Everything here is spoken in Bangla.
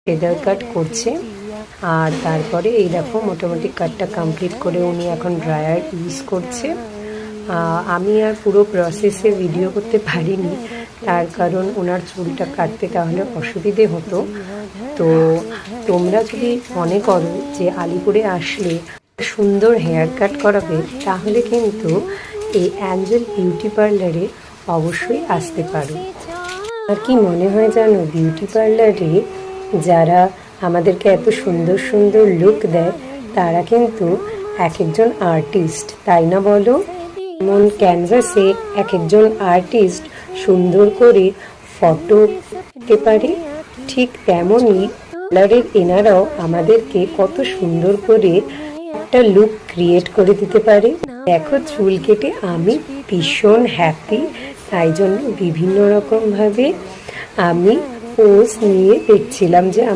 ফেদার কাট করছে। আর তারপরে এই দেখো মোটামুটি কাটটা কমপ্লিট করে উনি এখন ড্রায়ার ইউজ করছে। আমি আর পুরো প্রসেসে ভিডিও করতে পারিনি, তার কারণ ওনার চুলটা কাটতে তাহলে অসুবিধে হতো। তো তোমরা যদি মনে করো যে আলিপুরে আসলে সুন্দর হেয়ার কাট করাবে, তাহলে কিন্তু এই অ্যাঞ্জেল বিউটি পার্লারে অবশ্যই আসতে পারো। আর কি মনে হয় জানো, বিউটি পার্লারে যারা আমাদেরকে এত সুন্দর সুন্দর লুক দেয় তারা কিন্তু এক একজন আর্টিস্ট, তাই না বলো? যেমন ক্যানভাসে এক একজন আর্টিস্ট সুন্দর করে ফটো দিতে পারে, ঠিক তেমনই পার্লারের এনারাও আমাদেরকে কত সুন্দর করে একটা লুক ক্রিয়েট করে দিতে পারে। দেখো চুল কেটে আমি ভীষণ হ্যাপি, তাই জন্য বিভিন্ন রকমভাবে আমি পোজ নিয়ে দেখছিলাম যে